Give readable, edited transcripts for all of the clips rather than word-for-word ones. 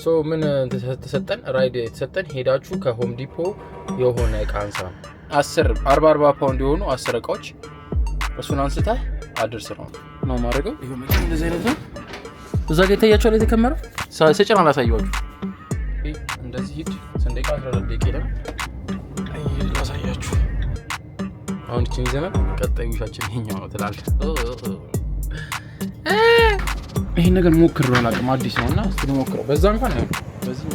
ሶ ምን ተሰጠን ራይድ ተሰጠን ሄዳችሁ ከሆም ዲፖ የሆነ እቃ አንሳ 40 ፓውንድ የሆኑ 10 እቃዎች እሱን አንስተህ አድርስ ነው ማድረገው። ይሄ መኪና እንደዚህ አይነት ነው። እዛ ጋር ታያችሁ ላይ ተከመረ ሰጨና አላሳየዋችሁ። እንደዚህ ሂድ ሰንደቃ 14 ደቂቃ ይላል። አይ ላሳያችሁ። አሁን እቺን ይዘና ቀጣይ ውሻችን ይሄኛው ነው ትላለህ። ይሄን ነገር ሞክረው አላውቅም አዲስ ነውና እስቲ ሞክረው። በዛ እንኳን ነው በዚህኛ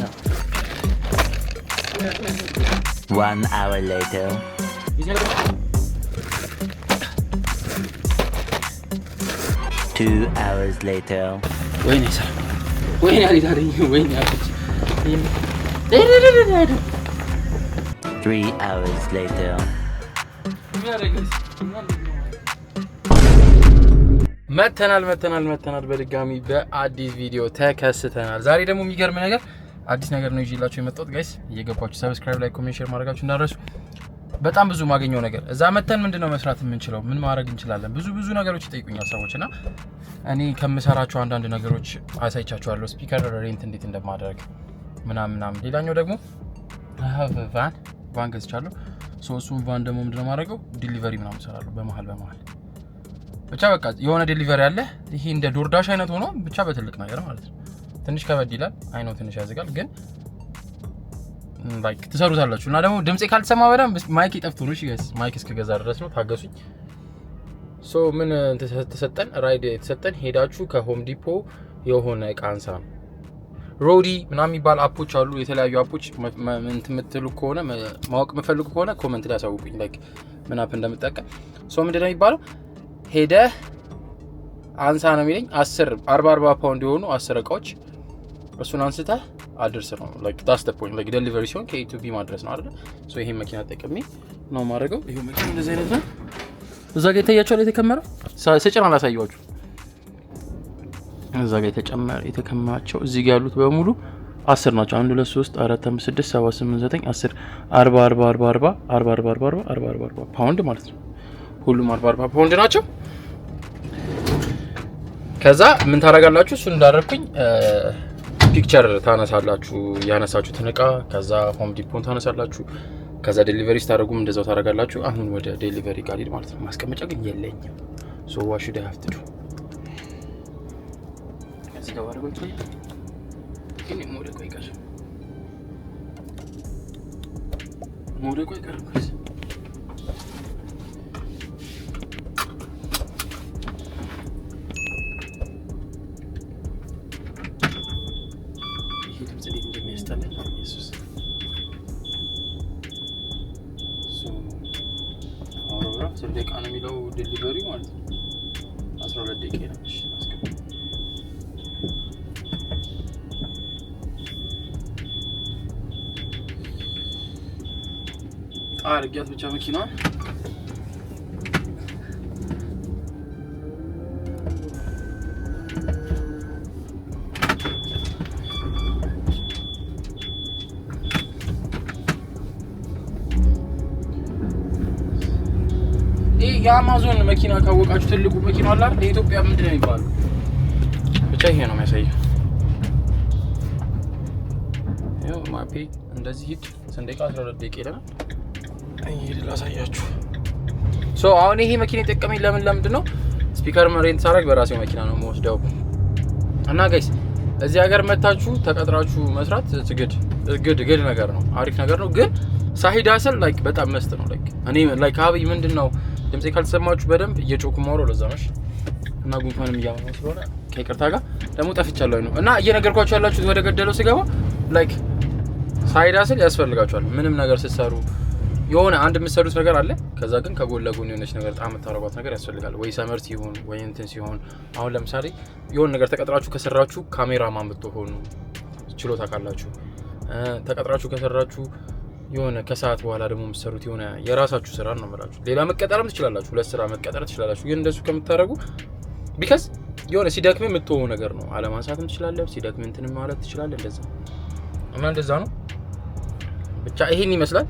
1 hour later 2 hours later ወይኔ ሰራ ወይኔ አሪዳሪ ወይኔ አጥች 3 hours later መተናል በድጋሚ በአዲስ ቪዲዮ ተከስተናል። ዛሬ ደግሞ የሚገርም ነገር አዲስ ነገር ነው ይዤላችሁ የመጣሁት ጋይስ። እየገባችሁ ሰብስክራይብ፣ ላይክ፣ ኮሜንት፣ ሼር ማድረጋችሁ እንዳትረሱ። በጣም ብዙ ማገኘው ነገር እዛ መተን ምንድነው መስራት የምንችለው ምን ማድረግ እንችላለን ብዙ ነገሮች ይጠይቁኛል ሰዎችና እኔ ከምሰራቸው አንዳንድ ነገሮች አሳይቻችኋለሁ። ስፒከር ሬንት እንዴት እንደማደርግ ምናምን። ሌላኛው ደግሞ ቫን ገዝቻለሁ። እሱን ቫን ደግሞ ምንድነው ማድረገው ዲሊቨሪ ምናምን እሰራለሁ በመሃል ብቻ በቃ የሆነ ዲሊቨሪ አለ። ይሄ እንደ ዶርዳሽ አይነት ሆኖ ብቻ በትልቅ ነገር ማለት ነው። ትንሽ ከበድ ይላል አይ ነው ትንሽ ያዘጋል ግን ላይክ ትሰሩታላችሁ። እና ደግሞ ድምጼ ካልተሰማ በደንብ ማይክ ይጠፍቶ ነው። እሺ ጋይስ ማይክ እስከገዛ ድረስ ነው ታገሱኝ። ሶ ምን ተሰጠን ራይድ ተሰጠን ሄዳችሁ ከሆም ዲፖ የሆነ እቃ አንሳ ነው። ሮዲ ምናምን የሚባል አፖች አሉ። የተለያዩ አፖች ምን ትምትሉ ከሆነ ማወቅ የምፈልጉ ከሆነ ኮሜንት ላይ አሳውቁኝ ላይክ ምን አፕ እንደምጠቀም። ሶ ምንድነው የሚባለው ሄደህ አንሳ ነው የሚለኝ 40 ፓውንድ የሆኑ 10 እቃዎች እሱን አንስተህ አድርስ ነው ላይክ that's the point like delivery ሲሆን ከ to b ማድረስ ነው አይደል? ሶ ይሄን መኪና ተጠቅሜ ነው ማድረገው። ይሄ መኪና እንደዚህ አይነት ነው። እዛ ጋር ታያችሁ ላይ ተከመረ ሰጨና አላሳየዋችሁ። እዛ ጋር የተከማቸው እዚህ ጋር ያሉት በሙሉ 10 ናቸው። 1 2 3 4 5 6 7 8 9 10 40 ፓውንድ ማለት ነው። ሁሉም 40 ፓውንድ ናቸው። ከዛ ምን ታረጋላችሁ? እሱ እንዳደረኩኝ ፒክቸር ታነሳላችሁ ያነሳችሁትን እቃ። ከዛ ሆም ዲፖን ታነሳላችሁ። ከዛ ዴሊቨሪ ስታደርጉም እንደዛው ታረጋላችሁ። አሁን ወደ ዴሊቨሪ ጋር ሄድ ማለት ነው። ማስቀመጫ ግን የለኝም። ሶ what should I have to do? እዚህ ጋር ወረቀት ላይ ግን ሞዴል ቆይ ቀር ደቂቃ ነው የሚለው ዴሊቨሪ ማለት ነው። 12 ደቂቃ ነው። እሺ አርጊያት ብቻ መኪናው የአማዞን መኪና ካወቃችሁ ትልቁ መኪና አለ አይደል? የኢትዮጵያ ምንድነው የሚባለው? ብቻ ይሄ ነው የሚያሳየው። ያው ማፒ እንደዚህ ሂድ ሰንደቃ 12 ደቂቃ ይላል። አይሄድ ላሳያችሁ። ሶ አሁን ይሄ መኪና የተጠቀመኝ ለምንድነው ስፒከር ሬንት ሳረግ በራሴው መኪና ነው የምወስደው። እና ጋይስ እዚህ ሀገር መታችሁ ተቀጥራችሁ መስራት ግድ ነገር ነው። አሪፍ ነገር ነው። ግን ሳሂድ አሰል ላይክ በጣም መስጥ ነው። ላይክ እኔ ላይክ አብይ ምንድነው ድምጼ ካልተሰማችሁ በደንብ እየጮኩ ማውራው ለዛ ነው። እና ጉንፋንም እያመመኝ ስለሆነ ከይቅርታ ጋር ደግሞ ጠፍቻለሁ ነው። እና እየነገርኳችሁ ያላችሁት ወደ ገደለው ሲገባ ላይክ ሳሂድ አሰል ያስፈልጋችኋል። ምንም ነገር ስትሰሩ የሆነ አንድ የምትሰሩት ነገር አለ። ከዛ ግን ከጎን ለጎን የሆነች ነገር ጣም ታረጋት ነገር ያስፈልጋል። ወይ ሰመር ሲሆን ወይ እንትን ሲሆን አሁን ለምሳሌ የሆነ ነገር ተቀጥራችሁ ከሰራችሁ ካሜራማን ብትሆኑ ችሎታ ካላችሁ ተቀጥራችሁ ከሰራችሁ የሆነ ከሰዓት በኋላ ደግሞ የምትሰሩት የሆነ የራሳችሁ ስራ ነው ማለት ነው። ሌላ መቀጠርም ትችላላችሁ፣ ለስራ መቀጠር ትችላላችሁ። ግን እንደሱ ከምታረጉ ቢካዝ የሆነ ሲደክም የምትሆኑ ነገር ነው። አለማንሳትም ትችላለህ፣ ሲደክም እንትን ማለት ትችላለህ። እንደዛ ነው። ብቻ ይሄን ይመስላል።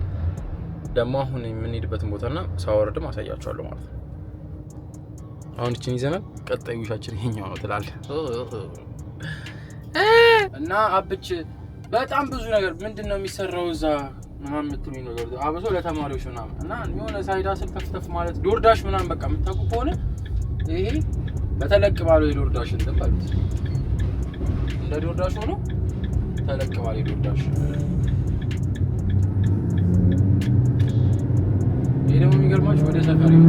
ደግሞ አሁን የምንሄድበትን ቦታና ሳወርድም አሳያችኋለሁ ማለት ነው። አሁን እቺን ይዘናል። ቀጣይ ውሻችን ይሄኛው ነው ትላለህ እና አብች በጣም ብዙ ነገር ምንድነው የሚሰራው እዛ ምናምን የምትሉኝ ነገር አብሶ ለተማሪዎች ምናምን እና የሆነ ሳይዳ ስል ተፍተፍ ማለት ዶርዳሽ ምናምን በቃ የምታውቁ ከሆነ ይሄ በተለቅ ባለው የዶርዳሽ እንትን ባሉት እንደ ዶርዳሽ ሆኖ ተለቅ ባለው የዶርዳሽ ይሄ ደግሞ የሚገርማችሁ ወደ ሰፈር ነው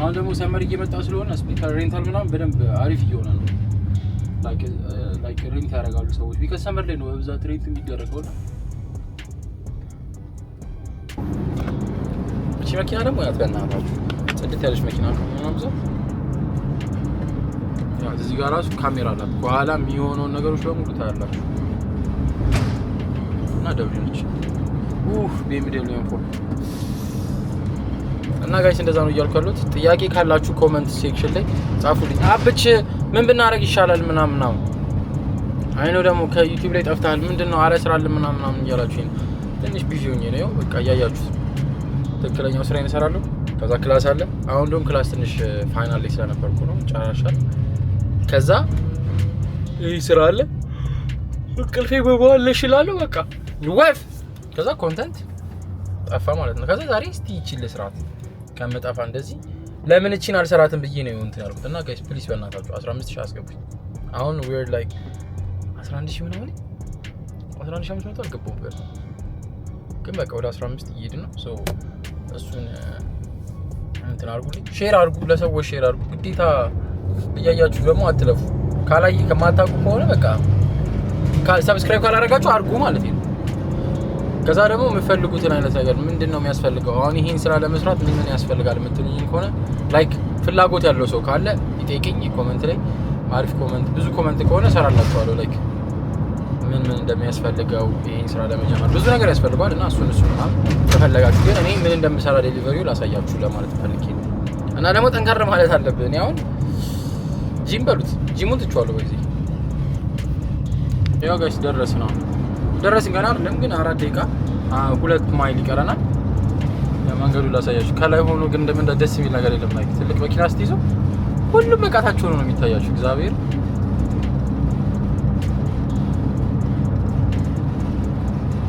አሁን ደግሞ ሰመር እየመጣ ስለሆነ ስፒከር ሬንታል ምናምን በደንብ አሪፍ እየሆነ ነው። ላይክ ሬንት ያደርጋሉ ሰዎች ቢካዝ ሰመር ላይ ነው በብዛት ሬንት የሚደረገው። እቺ መኪና ደግሞ ያትበናታችሁ ጽድት ያለች መኪና ነው ምናምን ብዛት ያው እዚህ ጋር ራሱ ካሜራ አላት። ከኋላ የሚሆነውን ነገሮች በሙሉ ታያላችሁ እና ደብሊው ነች BMW M4 እና ጋይስ እንደዛ ነው እያልኩ ያሉት። ጥያቄ ካላችሁ ኮሜንት ሴክሽን ላይ ጻፉልኝ። አብች ምን ብናረግ ይሻላል ምናምን ነው አይኖ ደግሞ ከዩቲዩብ ላይ ጠፍታል ምንድነው አረ ስራል ምናምን እያላችሁኝ ትንሽ ቢዚ ሆኜ ነው። በቃ እያያችሁት ትክክለኛው ስራዬን እሰራለሁ። ከዛ ክላስ አለ። አሁን ደግሞ ክላስ ትንሽ ፋይናል ላይ ስለነበርኩ ነው ጨራሻል። ከዛ ይሄ ስራ አለ እንቅልፌ በበኋላ እችላለሁ በቃ ወፍ ከዛ ኮንተንት ጠፋ ማለት ነው። ከዛ ዛሬ እስቲ ይችል ስራት ከመጣፋ እንደዚህ ለምን እቺን አልሰራትም ብዬ ነው እንትን ያልኩት። እና ጋይስ ፕሊስ በእናታችሁ 15000 አስገቡኝ። አሁን ዊርድ ላይክ 11000 ምናምን 11500 አልገባሁም ብር ግን በቃ ወደ 15 እየሄድን ነው። ሶ እሱን እንትን አድርጉልኝ፣ ሼር አድርጉ፣ ለሰዎች ሼር አድርጉ። ግዴታ እያያችሁ ደግሞ አትለፉ። ካላይ ከማታውቁ ከሆነ በቃ ሰብስክራይብ ካላደረጋችሁ አድርጉ ማለት ነው። ከዛ ደግሞ የምፈልጉትን አይነት ነገር ምንድነው የሚያስፈልገው አሁን ይሄን ስራ ለመስራት ምን ያስፈልጋል የምትሉኝ ከሆነ ላይክ ፍላጎት ያለው ሰው ካለ ይጠይቀኝ ኮሜንት ላይ። አሪፍ ኮሜንት ብዙ ኮሜንት ከሆነ ሰራላችኋለሁ። ላይክ ምን እንደሚያስፈልገው ይሄን ስራ ለመጀመር ብዙ ነገር ያስፈልጋል እና እሱን ማለት ተፈለጋችሁ ግን እኔ ምን እንደምሰራ ዴሊቨሪው ላሳያችሁ ለማለት ፈልጌ ነው። እና ደግሞ ጠንካራ ማለት አለብን። ያው ጂም በሉት ጂሙን ትቻለሁ በዚህ ያው ጋይስ ደረስን ገና አይደለም ግን 4 ደቂቃ 2 ማይል ይቀረናል። መንገዱ ላሳያችሁ። ከላይ ሆኖ ግን እንደምን ደስ የሚል ነገር የለም። ማለት ትልቅ መኪና ስትይዙ ሁሉም መቃታችሁ ነው የሚታያችሁ። እግዚአብሔር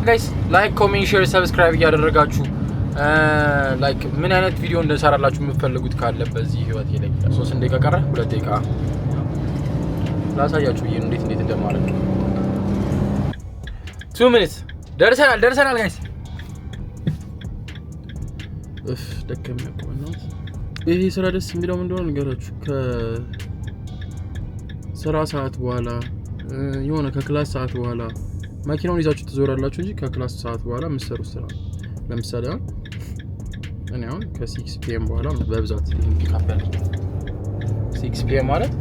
ጋይስ ላይክ ኮሜንት ሼር ሰብስክራይብ እያደረጋችሁ ላይክ ምን አይነት ቪዲዮ እንደሰራላችሁ የምትፈልጉት ካለ በዚህ ህይወት ላይ 3 ደቂቃ ቀረ 2 ደቂቃ ላሳያችሁ ይሄን እንዴት እንደማረግ 2 minutes ደርሰናል ጋይስ። ደከም ያቆመው ይሄ ስራ ደስ የሚለው ምን እንደሆነ ንገራችሁ። ከስራ ሰዓት በኋላ የሆነ ከክላስ ሰዓት በኋላ መኪናውን ይዛችሁ ትዞራላችሁ እንጂ ከክላስ ሰዓት በኋላ የምትሰሩት ስራ ለምሳሌ እኔ አሁን ከ6 PM በኋላ በብዛት ፒካፕ ያለ 6 PM ማለት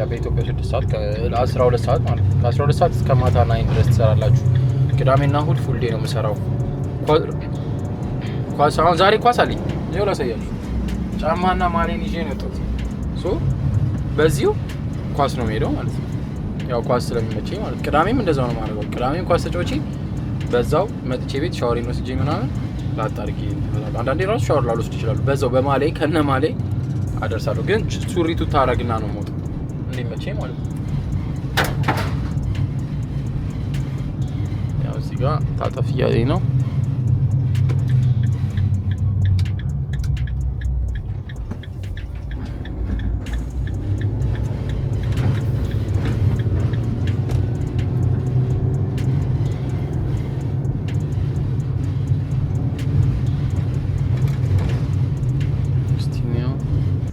በኢትዮጵያ 6 ሰዓት ከ12 ሰዓት ማለት ከ12 ሰዓት እስከ ማታ 9 ድረስ ትሰራላችሁ። ቅዳሜና እሁድ ፉል ዴይ ነው የምሰራው። ኳስ አሁን ዛሬ ኳስ አለኝ ይኸው ላሳያችሁ። ጫማና ማሊያን ይዤ ነው የወጣሁት። ሶ በዚሁ ኳስ ነው የምሄደው ማለት ነው። ያው ኳስ ስለሚመቸኝ ማለት ቅዳሜም እንደዛው ነው ማድረገው። ቅዳሜም ኳስ ተጫውቼ በዛው መጥቼ ቤት ሻወሬን ወስጄ ምናምን ላጣርቂ አንዳንዴ ራሱ ሻወር ላልወስድ ይችላል። በዛው በማሊያ ከነ ማሊያ አደርሳለሁ። ግን ሱሪቱ ታረግና ነው ሞት እንዲመቸኝ ማለት ነው። ያው እዚህ ጋር ታጠፍ እያለኝ ነው።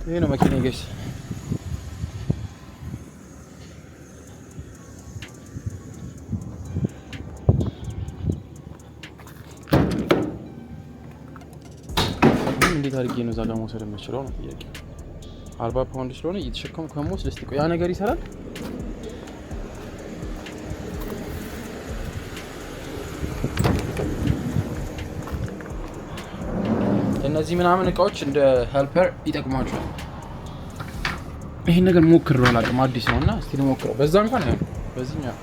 ይሄ ነው መኪና ጋይስ። እንዴት አድርጌ ነው እዛ ጋር መውሰድ የምችለው ነው ጥያቄ። 40 ፓውንድ ስለሆነ እየተሸከምኩ ከሞስ ደስ ይቆይ ያ ነገር ይሰራል። እነዚህ ምናምን እቃዎች እንደ ሄልፐር ይጠቅማቸዋል። ይሄን ነገር ሞክረው አላውቅም አዲስ ነውና እስቲ ልሞክረው። በዛ እንኳን አይደል በዚህኛው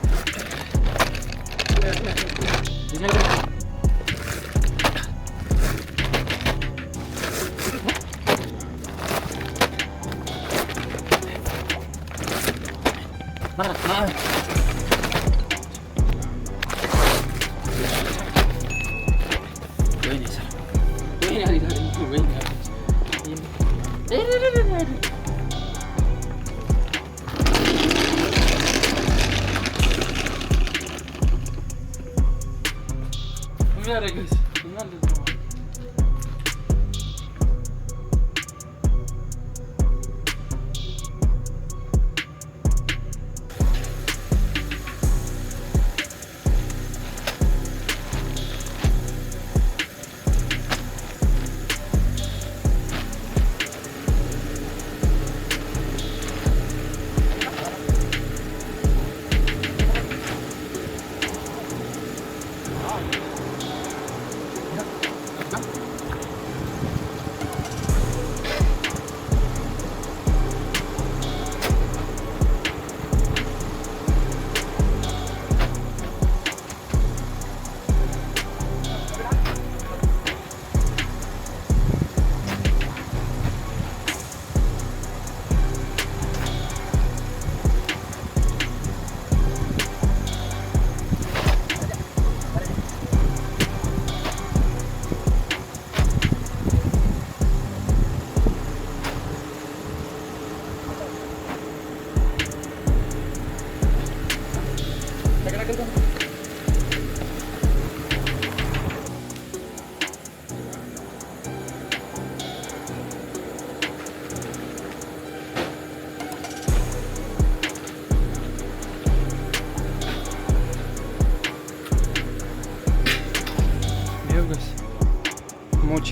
ሞቼ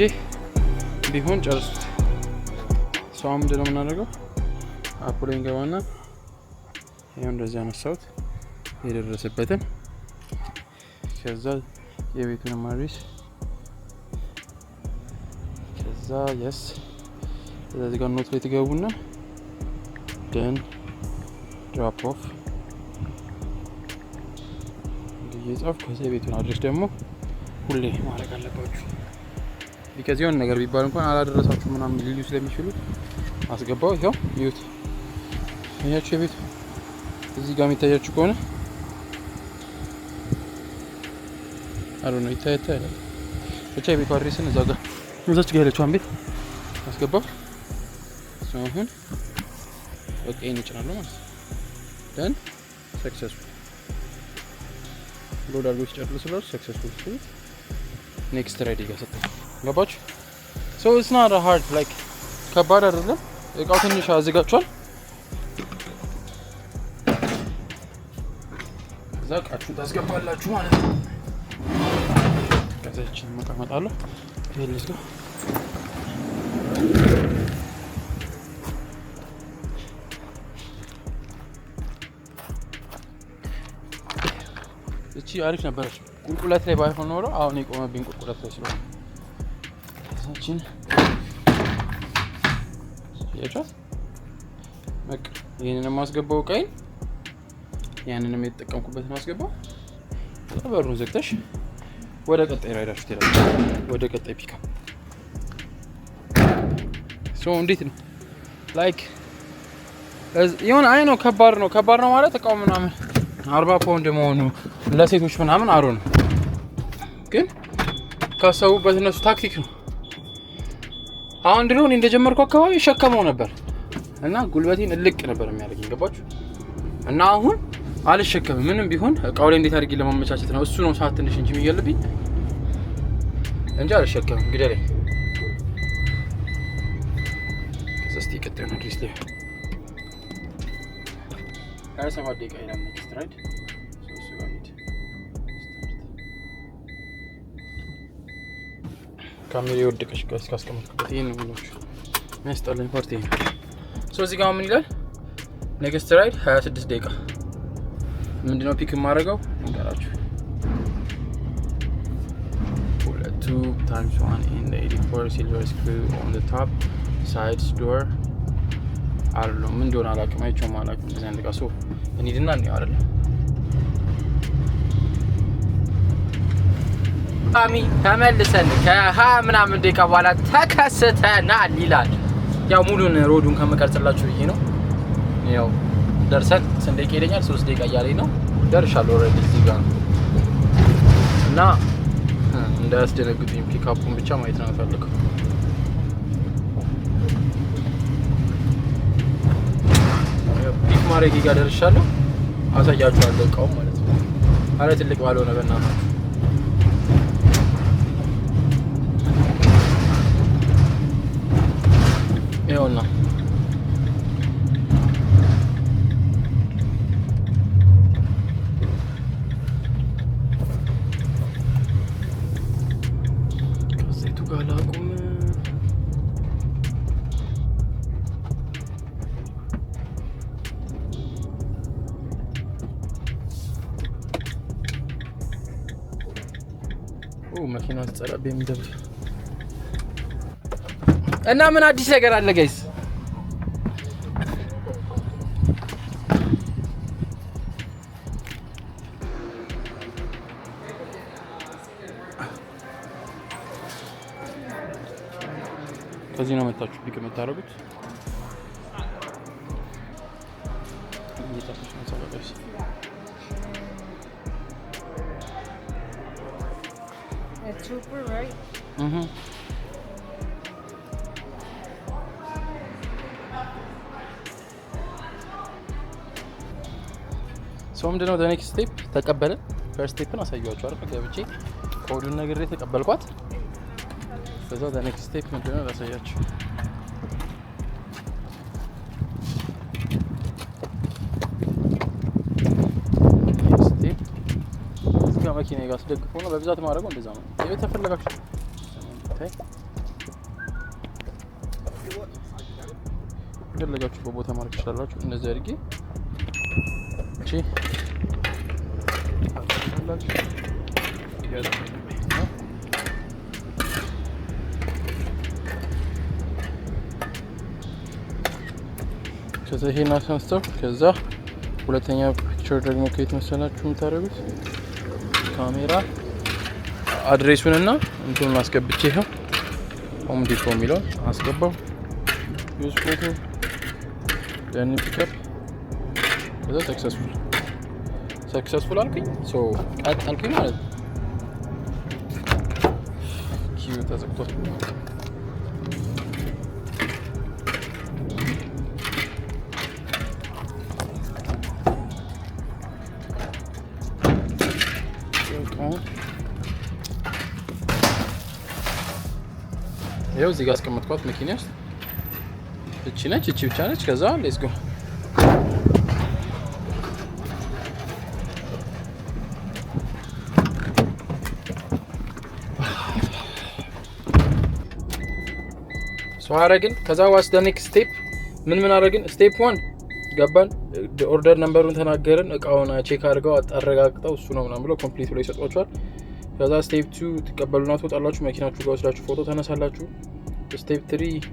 ቢሆን ጨርሱት። ሰው ምንድነው የምናደርገው? አፕ ላይ እንገባና ይሄው እንደዚህ አነሳሁት የደረሰበትን። ከዛ የቤቱን ማድረስ ከዛ yes ስለዚህ ጋር ኖት ላይ ትገቡና then drop off እየጻፍኩ ከዛ የቤቱን አድሬስ ደግሞ ሁሌ ማድረግ አለባችሁ። ቢካዝ የሆነ ነገር ቢባል እንኳን አላደረሳችሁ ምናምን ሊሉ ስለሚችሉ አስገባው። ይሄው ይዩት። እያችሁ የቤት እዚህ ጋር የሚታያችሁ ከሆነ አሉና ይታያል። ብቻ የቤቱ አድሬስን እዛ ጋር እዛች ጋር ያለችውን ቤት አስገባው። አሁን በቃ እንጭናለሁ ማለት ነው። ደን ሰክሰስፉል ሎድ አድርጎ ሲጨርስ ሰክሰስፉል ሲል ኔክስት ራይድ ይገሰጣል። ገባችሁ? ሶ ኢትስ ናት ሃርድ ላይክ ከባድ አይደለም። እቃው ትንሽ አዘጋጅቷል። እዛ እቃችሁን ታስገባላችሁ ማለት ነው። ከዛ እቺን መቀመጣለሁ። ይሄልስ ጋር እቺ አሪፍ ነበረች። ቁልቁለት ላይ ባይሆን ኖሮ አሁን የቆመብኝ ቁልቁለት ላይ ስለሆነ እቺን ያቻት በቃ ይሄንን ማስገባው ቀይን ያንንም የተጠቀምኩበትን ማስገባው በሩን ዘግተሽ ወደ ቀጣይ ራይዳችሁ ትሄዳላችሁ። ወደ ቀጣይ ፒካፕ ሶ እንዴት ነው ላይክ የሆነ አይ ነው ከባድ ነው ማለት እቃው ምናምን 40 ፓውንድ መሆኑ ለሴቶች ምናምን አሮ ነው፣ ግን ካሰቡበት እነሱ ታክቲክ ነው። አሁን ድሮ እኔ እንደጀመርኩ አካባቢ ሸከመው ነበር እና ጉልበቴን እልቅ ነበር የሚያደርገኝ። ገባችሁ? እና አሁን አልሸከምም። ምንም ቢሆን እቃው ላይ እንዴት አድርጌ ለማመቻቸት ነው። እሱ ነው ሰዓት ትንሽ እንጂ የሚገልብኝ እንጂ አልሸከምም። ግደለኝ። ከሰስቲ ቀጥታ ድሪስ ላይ ከሰባት ደቂቃ ይላል ኔክስት ራይድ። ሶ ጋር ካሜራ ወደቀሽ ጋር እስካስቀመጥኩበት ይሄን ነው የሚያስጠላኝ ፓርቲ። ሶ እዚህ ጋር ምን ይላል? ኔክስት ራይድ 26 ደቂቃ። ምንድነው ፒክ የማደርገው እንገራችሁ። 2 times 1 in the 84 silver screw on the top side door አይደለም ምን እንደሆነ አላውቅም። አይቼውም አላውቅም። እንደዚህ አንድ ጋር ሶ እንሂድና እንየው አይደል? ተመልሰን ምናምን ደቂቃ በኋላ ተከስተናል ይላል። ያው ሙሉን ሮዱን ከመቀርጽላችሁ ብዬ ነው። ያው ደርሰን ስንት ደቂቃ ይለኛል? 3 ደቂቃ እያለኝ ነው። ደርሻለሁ ኦልሬዲ እዚህ ጋር እና እንዳያስደነግጡኝ ፒክአፑን ብቻ ማየት ነው የምፈልገው። ፒክ ማድረግ ጋር ደርሻለሁ። አሳያችኋለሁ እቃው ማለት ነው። አረ ትልቅ ባልሆነ በእናታችሁ ይኸውና ከዜቱ ጋር ላቁም። መኪና አስጸራብ የሚደብ እና ምን አዲስ ነገር አለ ጋይስ? ከዚህ ነው መጣችሁ ፒክ የምታደርጉት። It's super, right? ሶ ምንድነው the next step? ተቀበልን። first stepን አሳያችሁ አይደል? ገብቼ ኮዱን ነግሬ ተቀበልኳት። ከዛ the next step ምንድነው ላሳያችሁ። step እዚህ ጋር መኪና ጋር አስደግፎ ነው በብዛት ማድረገው እንደዛ ነው። የቤት ተፈለጋችሁ ታይ ፈለጋችሁ በቦታ ማድረግ ትችላላችሁ። እንደዚህ አድርጌ እቺ ከዛ ይሄን አስነስተው ከዛ ሁለተኛ ፒክቸር ደግሞ ከየት መሰላችሁ የምታደርጉት? ካሜራ አድሬሱንና እንትኑን አስገብቼ ይሄው ሆም ዲፖ የሚለውን አስገባው። ዩዝ ፎቶ ደን ፒክአፕ ከዛ ሰክሰስፉል አልኩኝ። ሶ ቀጥ አልኩኝ ማለት ነው። ኪዩ ተዘግቷል። ይኸው እዚህ ጋር አስቀመጥኳት መኪና ውስጥ። እቺ ነች፣ እቺ ብቻ ነች። ከዛ ሌትስ ጎ ሶ አረግን። ከዛ ዋስ the next step ምን አረግን? ስቴፕ 1 ገባን። ኦርደር ነምበሩን ተናገርን። እቃውን ቼክ አድርገው አረጋግጠው እሱ ነው ምናምን ብሎ ኮምፕሊት ብሎ ይሰጧቸዋል። ከዛ ስቴፕ 2 ትቀበሉና ትወጣላችሁ። መኪናችሁ ጋር ወስዳችሁ ፎቶ ተነሳላችሁ። ስቴፕ 3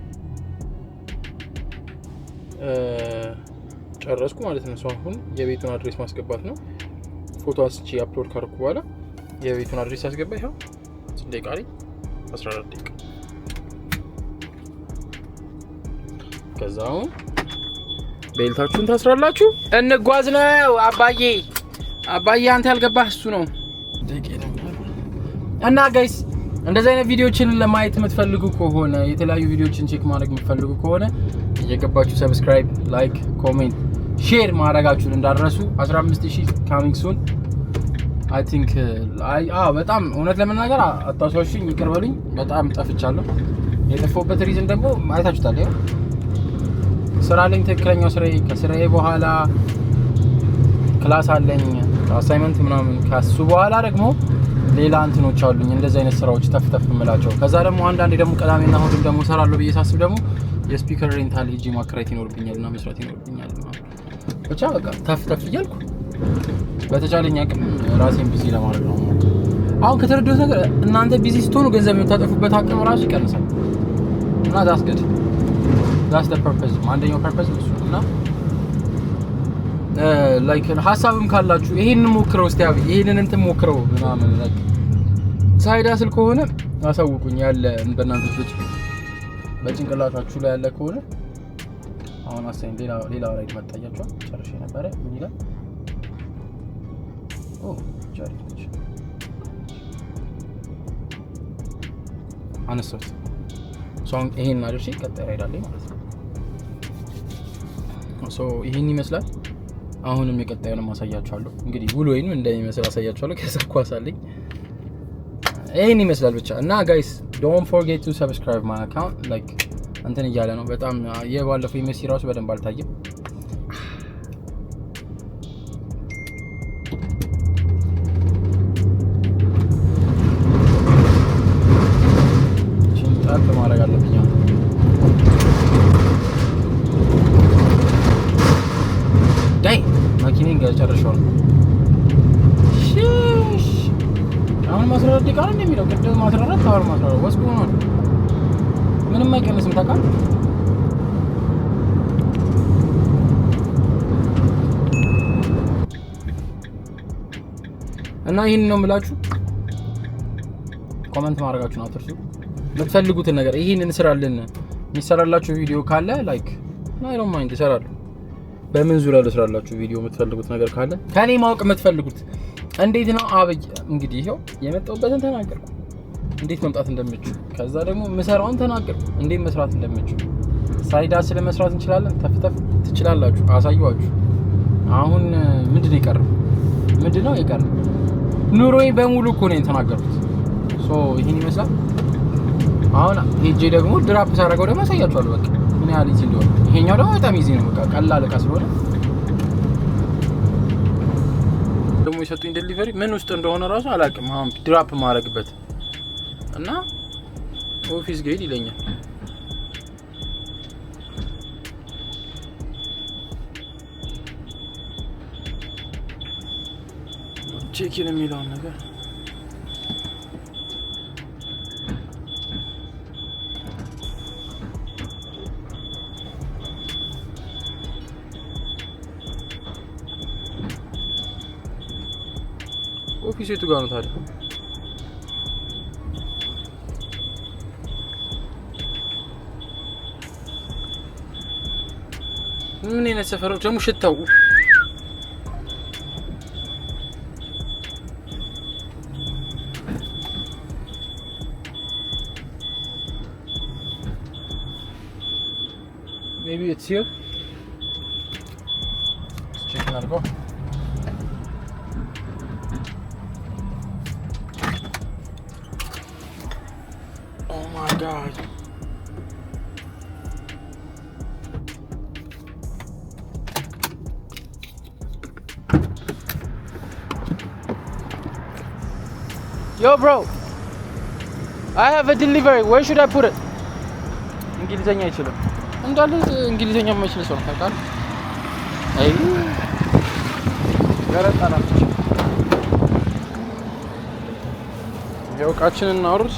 ጨረስኩ ማለት ነው። አሁን የቤቱን አድሬስ ማስገባት ነው። ፎቶ አስጪ አፕሎድ ካርኩ በኋላ የቤቱን አድሬስ አስገባ። ይሄው ስንት ደቂቃ ላይ 14 ደቂቃ። ከዛ አሁን ቤልታችሁን ታስራላችሁ። እንጓዝ ነው። አባዬ አንተ ያልገባህ እሱ ነው። እና ጋይስ እንደዚህ አይነት ቪዲዮዎችን ለማየት የምትፈልጉ ከሆነ የተለያዩ ቪዲዮዎችን ቼክ ማድረግ የምትፈልጉ ከሆነ እየገባችሁ ሰብስክራይብ፣ ላይክ፣ ኮሜንት፣ ሼር ማድረጋችሁን እንዳትረሱ። 15000 ካሚንግ ሱን አይ ቲንክ በጣም እውነት ለመናገር አታስዋሹኝ፣ ይቅር በሉኝ። በጣም ጠፍቻለሁ። የጠፋሁበት ሪዝን ደግሞ አይታችሁታል። ይሄ ስራ አለኝ፣ ትክክለኛው ስራዬ። ከስራዬ በኋላ ክላስ አለኝ፣ አሳይመንት ምናምን። ከሱ በኋላ ደግሞ ሌላ እንትኖች አሉኝ እንደዚህ አይነት ስራዎች ተፍተፍ እምላቸው። ከዛ ደግሞ አንዳንዴ ደግሞ ቅዳሜና እሁድም ደግሞ እሰራለሁ ብዬ ሳስብ ደግሞ የስፒከር ሬንታል ሄጂ ማከራየት ይኖርብኛልና መስራት ይኖርብኛል። ብቻ በቃ ተፍተፍ እያልኩ በተቻለኝ አቅም ራሴን ቢዚ ለማድረግ ነው። አሁን ከተረዳሁት ነገር እናንተ ቢዚ ስትሆኑ ገንዘብ የምታጠፉበት አቅም ራሱ ይቀንሳል። እና that's the purpose። አንደኛው ፐርፐዝ ነው እና ላይክ ሀሳብም ካላችሁ ይሄንን ሞክረው እስቲ አብይ ይሄንን እንትን ሞክረው ምናምን ላይክ ሳይዳ ስል ከሆነ አሳውቁኝ። ያለ በእናንተ ልጅ በጭንቅላታችሁ ላይ ያለ ከሆነ አሁን አሳይን ሌላ ራይድ መጣያቸው ጨርሼ ነበር ምን ይላል ቻርጅ አነሳሁት ሶን ይሄን አድርሼ ቀጣይ ራይድ አለኝ ማለት ነው ሶ ይሄን ይመስላል አሁንም የቀጣዩን ማሳያችኋለሁ እንግዲህ ውሎዬን እንደሚመስል አሳያችኋለሁ ከዛ ኳሳለኝ ይሄን ይመስላል ብቻ እና ጋይስ don't forget to subscribe my account like እንትን እያለ ነው በጣም የባለፈው ኢሜሲ ራሱ በደንብ አልታየም ቺንጣት ማድረግ አለብኝ ዳይ ማኪኔን ጋር ሺሽ አሁን ማስራራት ዲቃር እንደሚለው ቅድም ማስራራት ታወር ማስራራት ወስኩ ነው ምንም አይቀንስም ታውቃል እና ይሄን ነው የምላችሁ ኮሜንት ማድረጋችሁን አትርሱ የምትፈልጉትን ነገር ይሄንን እንስራለን የሚሰራላችሁ ቪዲዮ ካለ ላይክ አይ ዶንት ማይንድ እሰራለሁ በምን ዙሪያ ልስራላችሁ ቪዲዮ የምትፈልጉት ነገር ካለ ከኔ ማወቅ የምትፈልጉት እንዴት ነው አብይ እንግዲህ ይሄው የመጣሁበትን ተናገርኩ እንዴት መምጣት እንደምትችሉ ከዛ ደግሞ መሰራውን ተናገርኩ እንዴት መስራት እንደምትችሉ ሳይዳ ስለ መስራት እንችላለን ተፍተፍ ትችላላችሁ አሳዩዋችሁ አሁን ምንድነው የቀረው ኑሮዬ በሙሉ እኮ ነው የተናገርኩት ሶ ይሄን ይመስላል አሁን ሄጄ ደግሞ ድራፕ ሳደርገው ደግሞ አሳያችኋለሁ በቃ ምን ያህል ኢዚ እንደሆነ ይሄኛው ደግሞ በጣም ኢዚ ነው በቃ ቀላል እቃ ስለሆነ ደግሞ የሰጡኝ ዴሊቨሪ ምን ውስጥ እንደሆነ ራሱ አላውቅም አሁን ድራፕ ማድረግበት እና ኦፊስ ጌት ይለኛል ቼክ የሚለውን ነገር ኦፊስ የቱ ጋር ነው ታዲያ ምን አይነት ሰፈሮች ደግሞ ሽታው maybe it's here let's check it out oh my god Yo bro, I have a delivery. Where should I put it? እንግሊዘኛ አይችልም እንዳለ እንግሊዘኛ የማይችል ሰው ታውቃለህ? አይ ገረጣናች የውቃችንን እናውርድ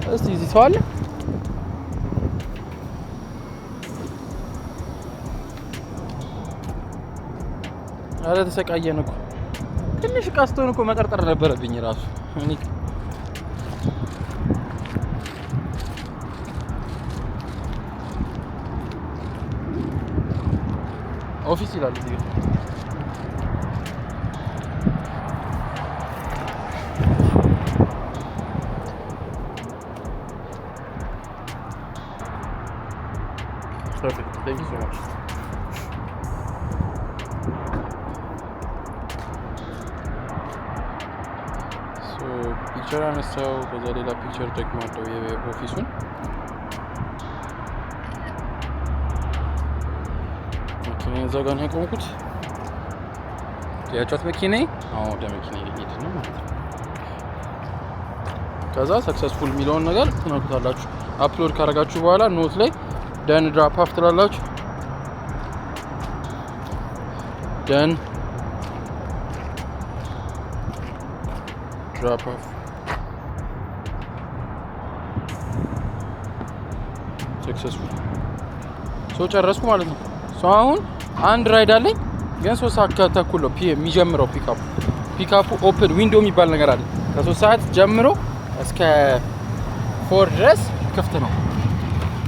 እስቲ እዚህ ሰው አለ አረ ተሰቃየን እኮ ትንሽ ቃስቶን እኮ መጠርጠር ነበረብኝ ራሱ እኔ ኦፊስ ይላል እዚህ perfect thank you so much ፒክቸር አነሳው ከዛ ሌላ ፒክቸር ደግሞ አለው የኦፊሱን መኪናዬ እዛ ጋር ነው ያቆምኩት ያጫት መኪናዬ አሁን ወደ መኪናዬ ልሄድ ነው ማለት ነው ከዛ ሰክሰስፉል የሚለውን ነገር ትነኩታላችሁ አፕሎድ ካደረጋችሁ በኋላ ኖት ላይ ደን ድራፕ አፍ ትላላችሁ ደን ድራፕ አፍ ሰክሰስፉል ጨረስኩ ማለት ነው። አሁን አንድ ራይድ አለኝ ግን 3 ሰዓት ተኩል ነው የሚጀምረው ፒካፑ ኦፕን ዊንዶ የሚባል ነገር አለ ከ3 ሰዓት ጀምሮ እስከ 4 ድረስ ክፍት ነው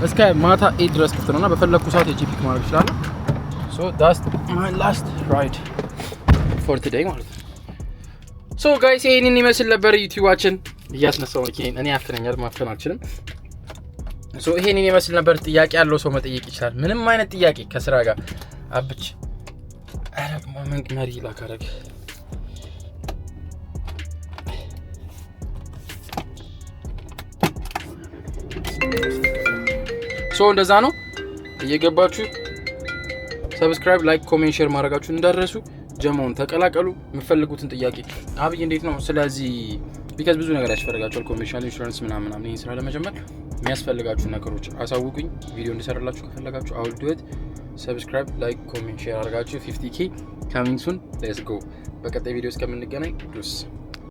እስከ ማታ 8 ድረስ ክፍት ነውና በፈለኩ ሰዓት ፒክ ማድረግ ይችላል so that's my last ride for today ማለት ነው so guys ይሄንን ይመስል ነበር ዩቲዩባችን እያስነሳው መኪናን እኔ አፍነኛል ማፈን አልችልም so ይሄንን ይመስል ነበር ጥያቄ ያለው ሰው መጠየቅ ይችላል ምንም አይነት ጥያቄ ከስራ ጋር አብች አረግ ማመን መሪ ላካረግ so እንደዛ ነው እየገባችሁ ሰብስክራይብ ላይክ ኮሜንት ሼር ማድረጋችሁን እንዳትረሱ ጀማውን ተቀላቀሉ የምፈልጉትን ጥያቄ አብይ እንዴት ነው ስለዚህ ቢካዝ ብዙ ነገር ያስፈልጋችኋል ኮሜርሻል ኢንሹራንስ ምናምን ይሄን ስራ ለመጀመር የሚያስፈልጋችሁ ነገሮች አሳውቁኝ ቪዲዮ እንድሰራላችሁ ከፈለጋችሁ አውል ዱ ኢት ሰብስክራይብ ላይክ ኮሜንት ሼር አድርጋችሁ 50k coming soon let's go በቀጣይ ቪዲዮ እስከምንገናኝ ዱስ